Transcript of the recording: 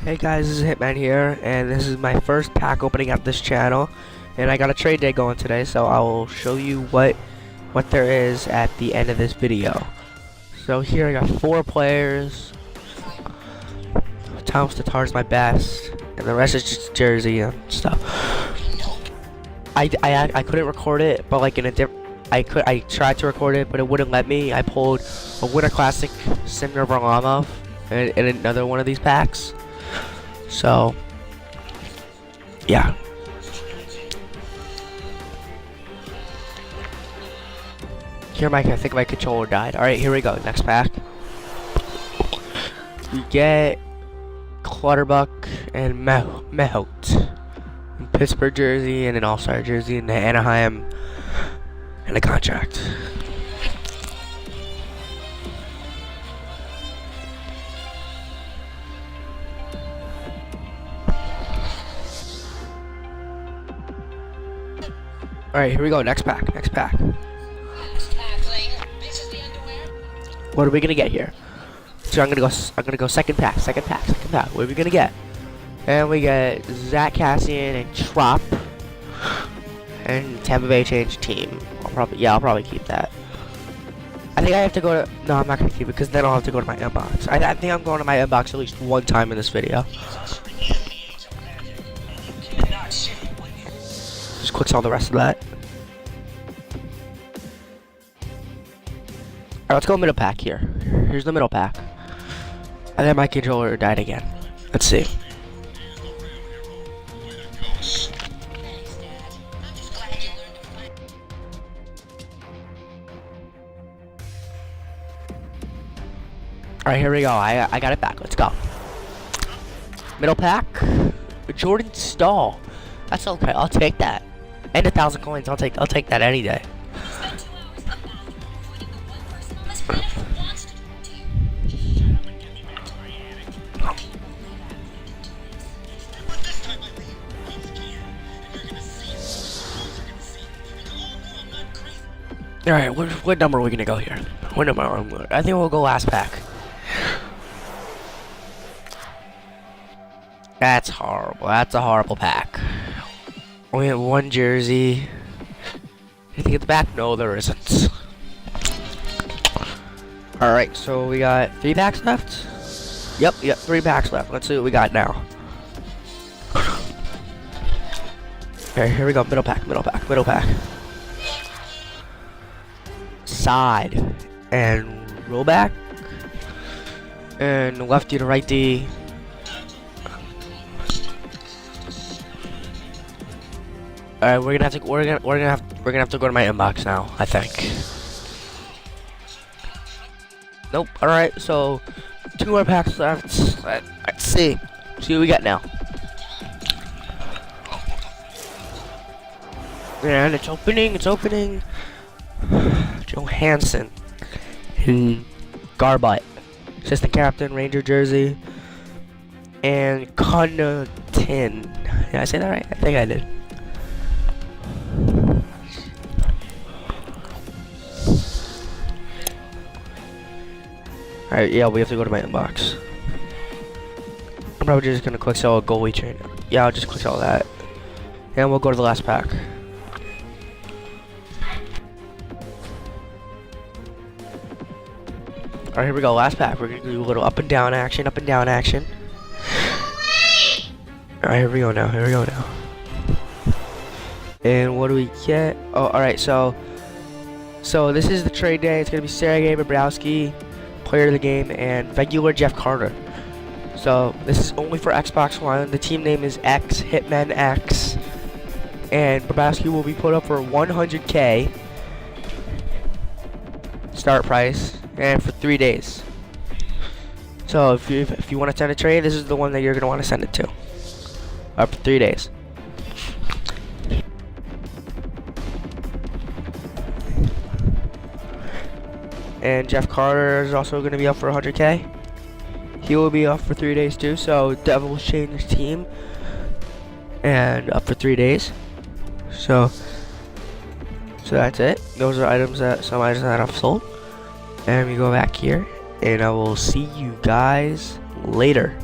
Hey guys, this is Hitman here, and this is my first pack opening at this channel, and I got a trade day going today, so I will show you what there is at the end of this video. So here I got 4 players. Thomas Tatar's my best, and the rest is just jersey and stuff. I couldn't record it, but like in a different, I tried to record it, but it wouldn't let me. I pulled a Winter Classic Semyon Varlamov in another one of these packs. So, yeah. Here, Mike, I think my controller died. Alright, here we go. Next pack. We get Clutterbuck and Mehut. Pittsburgh jersey and an All-Star jersey and the Anaheim and a contract. Alright, here we go. Next pack. What are we gonna get here? So I'm gonna go second pack. What are we gonna get? And we get Zach Cassian and Trop and Tampa Bay change team. I'll probably keep that. I think I have to go to. No, I'm not gonna keep it because then I'll have to go to my inbox. I think I'm going to my inbox at least one time in this video. Just clicks all the rest of that. Alright, let's go middle pack here. Here's the middle pack. And then my controller died again. Let's see. Alright, here we go. I got it back. Let's go. Middle pack. Jordan Staal. That's okay. I'll take that. And 1,000 coins. I'll take that any day. Alright, what number are we gonna go here? What number? I think we'll go last pack. That's horrible. That's a horrible pack. We have 1 jersey. Anything at the back? No, there isn't. Alright, so we got 3 packs left? Yep, 3 packs left. Let's see what we got now. Okay, here we go. Middle pack. Side and roll back and lefty to righty. Alright, we're gonna have to go to my inbox now, I think. Nope. Alright, so 2 more packs left. Let's see what we got now. And it's opening. Johansson and Garbutt, assistant captain, Ranger jersey, and Connaughton. Did I say that right? I think I did. Alright, yeah, we have to go to my inbox. I'm probably just gonna quick sell a goalie chain. Yeah, I'll just quick sell that. And we'll go to the last pack. Alright, here we go, last pack. We're gonna do a little up and down action. Alright, here we go now. And what do we get? Oh, alright, so this is the trade day. It's gonna be Sergei Bobrovsky, player of the game, and regular Jeff Carter. So this is only for Xbox One. The team name is X Hitman X, and Bobrovsky will be put up for 100K start price, and for 3 days. So if you want to send a trade, this is the one that you're gonna want to send it to. Up for 3 days. And Jeff Carter is also gonna be up for 100K. He will be up for 3 days too. So Devils changed team and up for 3 days. So that's it. Those are some items that I've sold. And we go back here, and I will see you guys later.